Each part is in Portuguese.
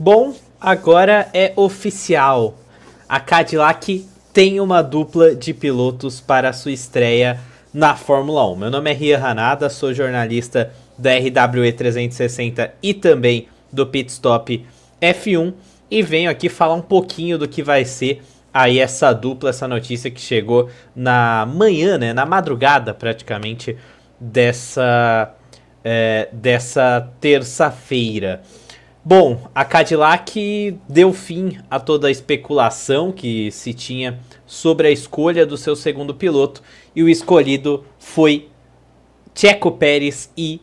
Bom, agora é oficial. A Cadillac tem uma dupla de pilotos para a sua estreia na Fórmula 1. Meu nome é Rian Hanada, sou jornalista da RWE 360 e também do Pit Stop F1 e venho aqui falar um pouquinho do que vai ser aí essa dupla, essa notícia que chegou na manhã, né, na madrugada praticamente dessa terça-feira. Bom, a Cadillac deu fim a toda a especulação que se tinha sobre a escolha do seu segundo piloto e o escolhido foi Checo Pérez e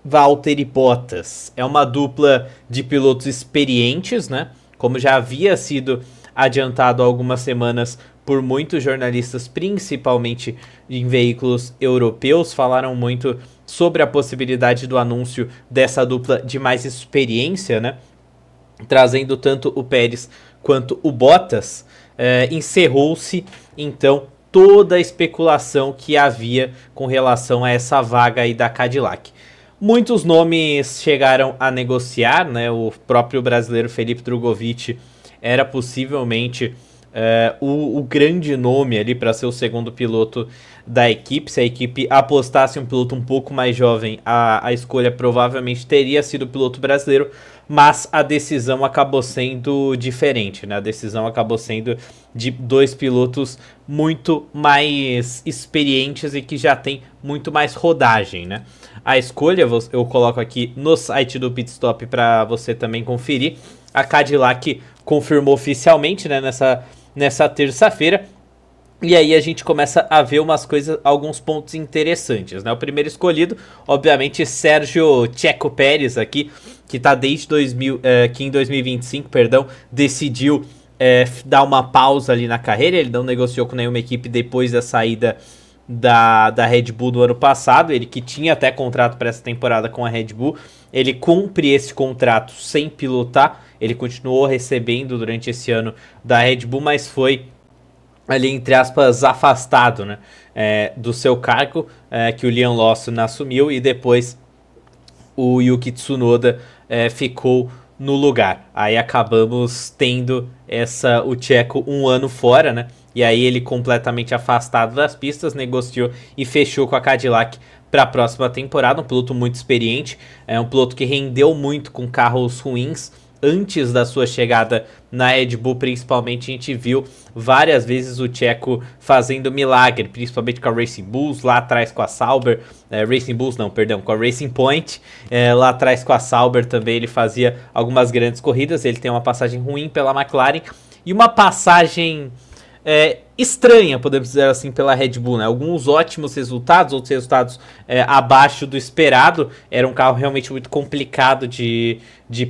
Valtteri Bottas. É uma dupla de pilotos experientes, né? Como já havia sido adiantado há algumas semanas por muitos jornalistas, principalmente em veículos europeus, falaram muito sobre a possibilidade do anúncio dessa dupla de mais experiência, né? Trazendo tanto o Pérez quanto o Bottas. Encerrou-se, então, toda a especulação que havia com relação a essa vaga aí da Cadillac. Muitos nomes chegaram a negociar, né? O próprio brasileiro Felipe Drugovich era possivelmente o grande nome ali para ser o segundo piloto da equipe. Se a equipe apostasse um piloto um pouco mais jovem, a escolha provavelmente teria sido o piloto brasileiro, mas a decisão acabou sendo diferente, né? A decisão acabou sendo de dois pilotos muito mais experientes e que já tem muito mais rodagem, né? A escolha eu coloco aqui no site do Pit Stop para você também conferir. A Cadillac confirmou oficialmente, né, nessa terça-feira. E aí a gente começa a ver umas coisas, alguns pontos interessantes, né? O primeiro escolhido, obviamente, Sérgio Checo Pérez aqui, que tá desde que em 2025, decidiu dar uma pausa ali na carreira. Ele não negociou com nenhuma equipe depois da saída da Red Bull do ano passado. Ele que tinha até contrato para essa temporada com a Red Bull, ele cumpre esse contrato sem pilotar. Ele continuou recebendo durante esse ano da Red Bull, mas foi ali, entre aspas, afastado, né, do seu cargo, que o Liam Lawson assumiu, e depois o Yuki Tsunoda ficou no lugar. Aí acabamos tendo o Checo um ano fora, né? E aí ele completamente afastado das pistas, negociou e fechou com a Cadillac para a próxima temporada. Um piloto muito experiente, um piloto que rendeu muito com carros ruins. Antes da sua chegada na Red Bull, principalmente, a gente viu várias vezes o Checo fazendo milagre, principalmente com a Racing Bulls, lá atrás com a Sauber, com a Racing Point, lá atrás com a Sauber também ele fazia algumas grandes corridas. Ele tem uma passagem ruim pela McLaren e uma passagem estranha, podemos dizer assim, pela Red Bull, né? Alguns ótimos resultados, outros resultados abaixo do esperado. Era um carro realmente muito complicado de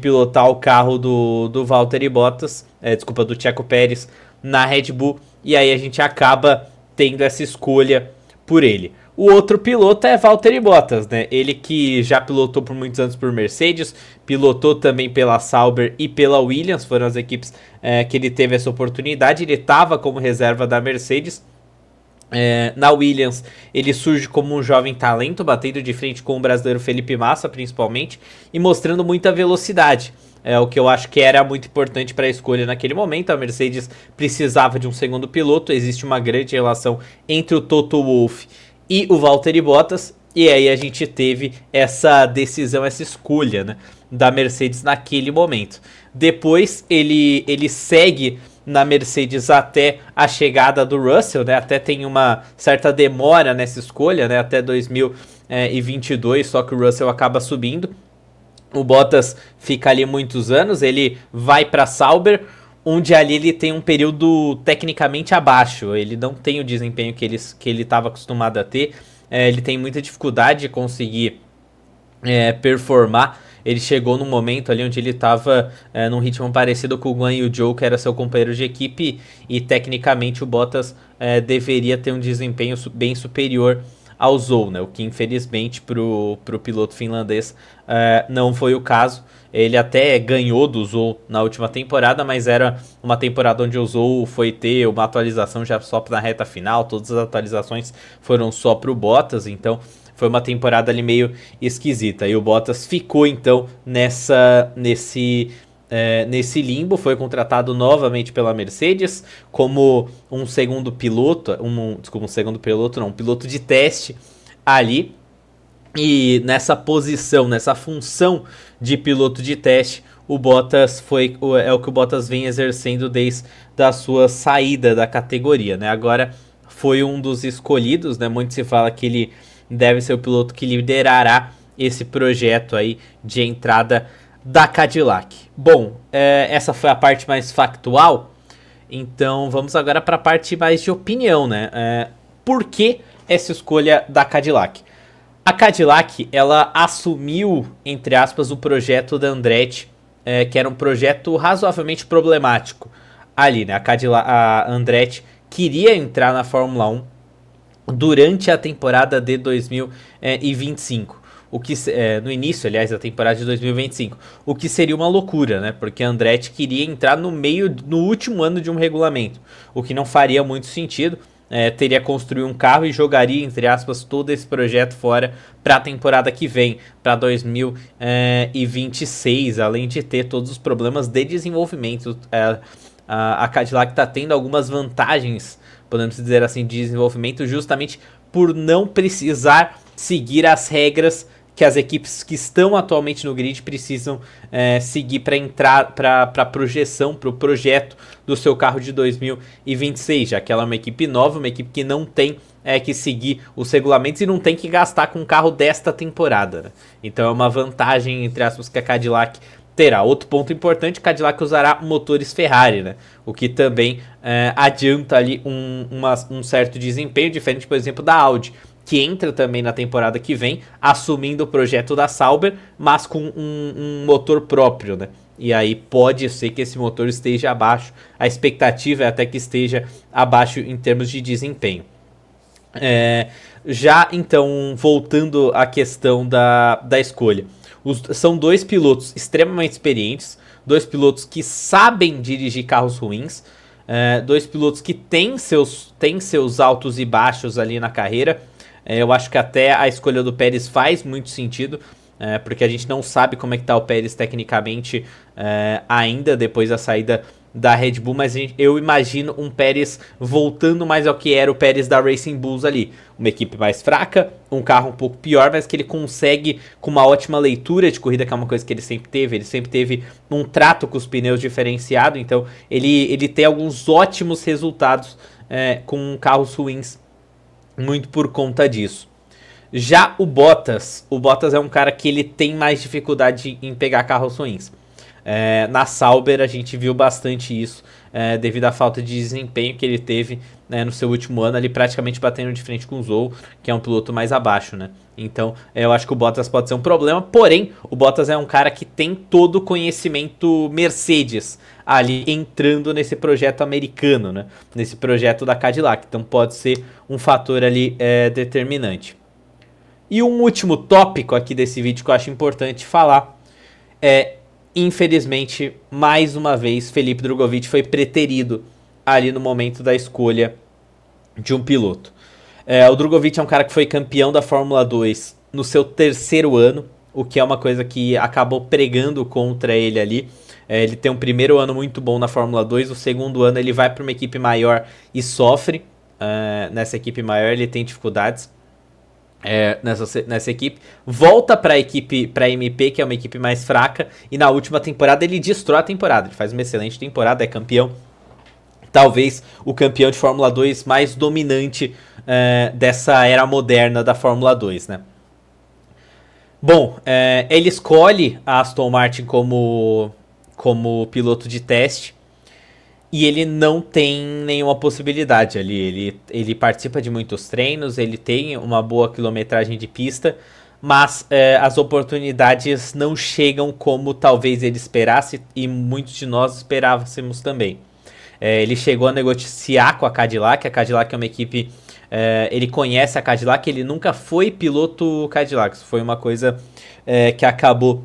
pilotar, o carro do Valtteri Bottas, do Checo Pérez na Red Bull, e aí a gente acaba tendo essa escolha por ele. O outro piloto é Valtteri Bottas, né? Ele que já pilotou por muitos anos por Mercedes, pilotou também pela Sauber e pela Williams, foram as equipes que ele teve essa oportunidade. Ele estava como reserva da Mercedes. Na Williams ele surge como um jovem talento, batendo de frente com o brasileiro Felipe Massa principalmente, e mostrando muita velocidade. O que eu acho que era muito importante para a escolha naquele momento. A Mercedes precisava de um segundo piloto, existe uma grande relação entre o Toto Wolff e o Valtteri Bottas, e aí a gente teve essa decisão, essa escolha, né, da Mercedes naquele momento. Depois ele segue na Mercedes até a chegada do Russell, né, até tem uma certa demora nessa escolha, né, até 2022, só que o Russell acaba subindo. O Bottas fica ali muitos anos, ele vai para Sauber, onde ali ele tem um período tecnicamente abaixo. Ele não tem o desempenho que ele estava acostumado a ter. Ele tem muita dificuldade de conseguir performar. Ele chegou num momento ali onde ele estava num ritmo parecido com o Guan Yu Zhou, que era seu companheiro de equipe, e tecnicamente o Bottas deveria ter um desempenho bem superior ao Zhou, né? O que infelizmente pro piloto finlandês não foi o caso. Ele até ganhou do Zhou na última temporada, mas era uma temporada onde o Zhou foi ter uma atualização já só na reta final. Todas as atualizações foram só pro Bottas, então foi uma temporada ali meio esquisita. E o Bottas ficou então nesse nesse limbo, foi contratado novamente pela Mercedes como um segundo piloto, um piloto de teste ali. E nessa posição, nessa função de piloto de teste, o Bottas é o que o Bottas vem exercendo desde a sua saída da categoria, né? Agora foi um dos escolhidos, né? Muito se fala que ele deve ser o piloto que liderará esse projeto aí de entrada da Cadillac. Bom, essa foi a parte mais factual, então vamos agora para a parte mais de opinião, né? Por que essa escolha da Cadillac? A Cadillac, ela assumiu, entre aspas, o projeto da Andretti, que era um projeto razoavelmente problemático ali, né? A Andretti queria entrar na Fórmula 1 durante a temporada de 2025. No início, aliás, da temporada de 2025. O que seria uma loucura, né? Porque a Andretti queria entrar no último ano de um regulamento. O que não faria muito sentido. Teria construído um carro e jogaria, entre aspas, todo esse projeto fora para a temporada que vem, para 2026, além de ter todos os problemas de desenvolvimento. A Cadillac está tendo algumas vantagens, podemos dizer assim, de desenvolvimento, justamente por não precisar seguir as regras que as equipes que estão atualmente no grid precisam seguir para entrar para a projeção, para o projeto do seu carro de 2026, já que ela é uma equipe nova, uma equipe que não tem que seguir os regulamentos e não tem que gastar com um carro desta temporada, né? Então é uma vantagem, entre aspas, que a Cadillac terá. Outro ponto importante, a Cadillac usará motores Ferrari, né? O que também adianta ali um certo desempenho, diferente, por exemplo, da Audi, que entra também na temporada que vem, assumindo o projeto da Sauber, mas com um motor próprio, né? E aí pode ser que esse motor esteja abaixo, a expectativa é até que esteja abaixo em termos de desempenho. Já então, voltando à questão da escolha. São dois pilotos extremamente experientes, dois pilotos que sabem dirigir carros ruins, dois pilotos que têm seus altos e baixos ali na carreira. Eu acho que até a escolha do Pérez faz muito sentido, porque a gente não sabe como é que tá o Pérez tecnicamente ainda depois da saída da Red Bull, mas eu imagino um Pérez voltando mais ao que era o Pérez da Racing Bulls ali. Uma equipe mais fraca, um carro um pouco pior, mas que ele consegue com uma ótima leitura de corrida, que é uma coisa que ele sempre teve. Ele sempre teve um trato com os pneus diferenciado, então ele tem alguns ótimos resultados com carros ruins, muito por conta disso. Já o Bottas é um cara que ele tem mais dificuldade em pegar carros ruins. Na Sauber a gente viu bastante isso, devido à falta de desempenho que ele teve no seu último ano, ali praticamente batendo de frente com o Zou, que é um piloto mais abaixo, né? Então eu acho que o Bottas pode ser um problema, porém o Bottas é um cara que tem todo o conhecimento Mercedes ali entrando nesse projeto americano, né? Nesse projeto da Cadillac, então pode ser um fator ali determinante. E um último tópico aqui desse vídeo que eu acho importante falar infelizmente, mais uma vez, Felipe Drugovich foi preterido ali no momento da escolha de um piloto. O Drugovich é um cara que foi campeão da Fórmula 2 no seu terceiro ano, o que é uma coisa que acabou pregando contra ele ali. Ele tem um primeiro ano muito bom na Fórmula 2, o segundo ano ele vai para uma equipe maior e sofre. Nessa equipe maior ele tem dificuldades. Nessa equipe, volta para a equipe, para a MP, que é uma equipe mais fraca, e na última temporada ele destrói a temporada, ele faz uma excelente temporada, é campeão, talvez o campeão de Fórmula 2 mais dominante dessa era moderna da Fórmula 2, né? Bom, ele escolhe a Aston Martin como piloto de teste, e ele não tem nenhuma possibilidade ali. Ele participa de muitos treinos, ele tem uma boa quilometragem de pista, mas as oportunidades não chegam como talvez ele esperasse e muitos de nós esperávamos também. Ele chegou a negociar com a Cadillac é uma equipe... ele conhece a Cadillac, ele nunca foi piloto Cadillac, isso foi uma coisa que acabou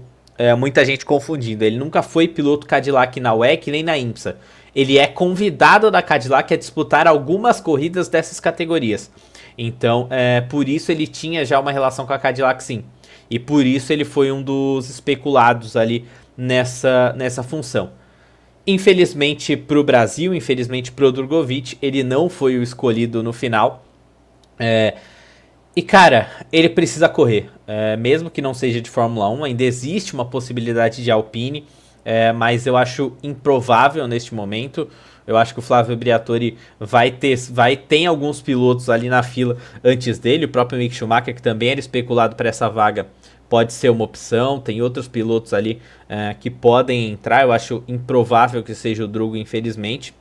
muita gente confundindo. Ele nunca foi piloto Cadillac na WEC nem na IMSA. Ele é convidado da Cadillac a disputar algumas corridas dessas categorias. Então, por isso ele tinha já uma relação com a Cadillac, sim. E por isso ele foi um dos especulados ali nessa função. Infelizmente para o Brasil, infelizmente para o Drugovich, ele não foi o escolhido no final. E cara, ele precisa correr, mesmo que não seja de Fórmula 1, ainda existe uma possibilidade de Alpine, mas eu acho improvável neste momento. Eu acho que o Flávio Briatore tem alguns pilotos ali na fila antes dele, o próprio Mick Schumacher, que também era especulado para essa vaga, pode ser uma opção. Tem outros pilotos ali que podem entrar. Eu acho improvável que seja o Drugo, infelizmente.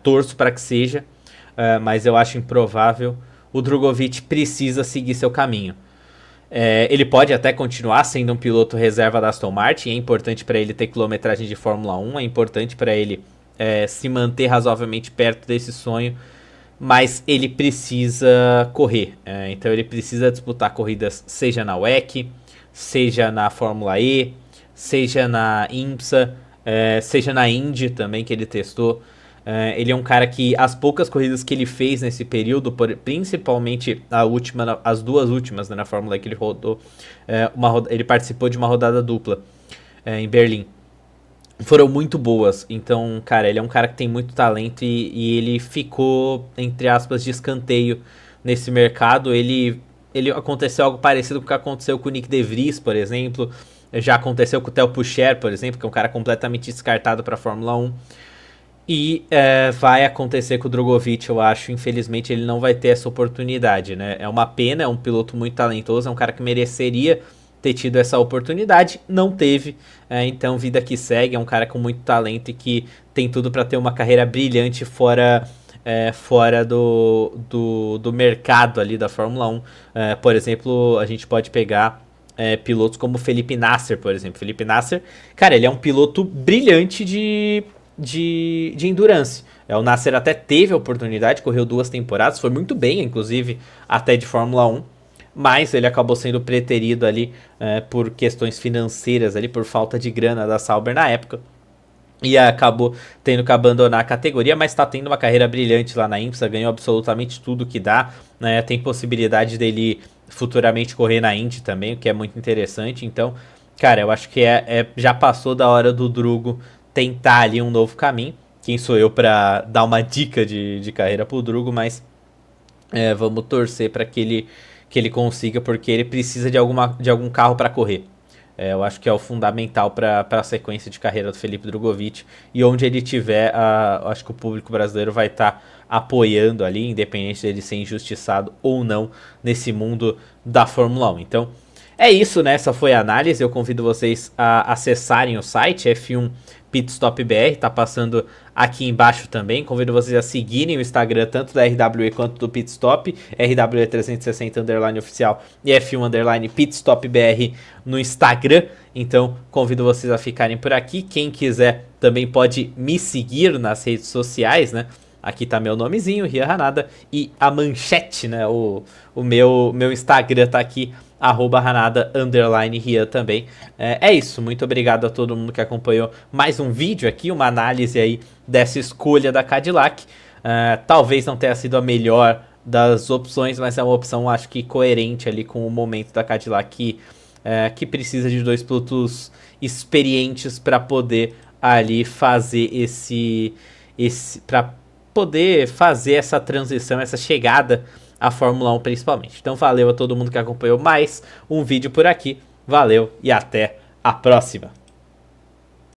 Torço para que seja, mas eu acho improvável. O Drugovich precisa seguir seu caminho. Ele pode até continuar sendo um piloto reserva da Aston Martin. É importante para ele ter quilometragem de Fórmula 1. É importante para ele se manter razoavelmente perto desse sonho. Mas ele precisa correr. Então ele precisa disputar corridas, seja na WEC, seja na Fórmula E, seja na IMSA, seja na Indy também, que ele testou. Ele é um cara que as poucas corridas que ele fez nesse período, principalmente as duas últimas, né, na Fórmula E que ele rodou, ele participou de uma rodada dupla em Berlim, foram muito boas. Então, cara, ele é um cara que tem muito talento e ele ficou, entre aspas, de escanteio nesse mercado. Ele aconteceu algo parecido com o que aconteceu com o Nick De Vries, por exemplo. Já aconteceu com o Theo Pourchaire, por exemplo, que é um cara completamente descartado para a Fórmula 1. E vai acontecer com o Drugovich, eu acho. Infelizmente ele não vai ter essa oportunidade, né? É uma pena, é um piloto muito talentoso, é um cara que mereceria ter tido essa oportunidade, não teve. Então vida que segue, é um cara com muito talento e que tem tudo para ter uma carreira brilhante fora do mercado ali da Fórmula 1. Por exemplo, a gente pode pegar pilotos como Felipe Nasser, por exemplo. Felipe Nasser, cara, ele é um piloto brilhante de endurance. O Nasser até teve a oportunidade, correu 2 temporadas, foi muito bem, inclusive, até de Fórmula 1, mas ele acabou sendo preterido ali por questões financeiras, ali, por falta de grana da Sauber na época, e acabou tendo que abandonar a categoria, mas está tendo uma carreira brilhante lá na IMSA, ganhou absolutamente tudo que dá, né? Tem possibilidade dele futuramente correr na Indy também, o que é muito interessante. Então, cara, eu acho que já passou da hora do Drugo tentar ali um novo caminho. Quem sou eu para dar uma dica de carreira pro Drugo, mas vamos torcer para que ele consiga, porque ele precisa de algum carro para correr. Eu acho que é o fundamental para a sequência de carreira do Felipe Drugovich, e onde ele tiver, acho que o público brasileiro vai estar apoiando ali, independente dele ser injustiçado ou não nesse mundo da Fórmula 1. Então é isso, né? Essa foi a análise. Eu convido vocês a acessarem o site F1 Pitstop BR, tá passando aqui embaixo também. Convido vocês a seguirem o Instagram tanto da RWE quanto do Pitstop, RWE360 oficial e F1 Pitstop BR no Instagram. Então convido vocês a ficarem por aqui. Quem quiser também pode me seguir nas redes sociais, né? Aqui tá meu nomezinho, Ria Hanada, e a manchete, né? O meu Instagram tá aqui, @Hanada_Rian também. É isso, muito obrigado a todo mundo que acompanhou mais um vídeo aqui, uma análise aí dessa escolha da Cadillac. Talvez não tenha sido a melhor das opções, mas é uma opção, acho que coerente ali com o momento da Cadillac, que precisa de 2 pilotos experientes para poder ali fazer para poder fazer essa transição, essa chegada a Fórmula 1 principalmente. Então valeu a todo mundo que acompanhou mais um vídeo por aqui. Valeu e até a próxima.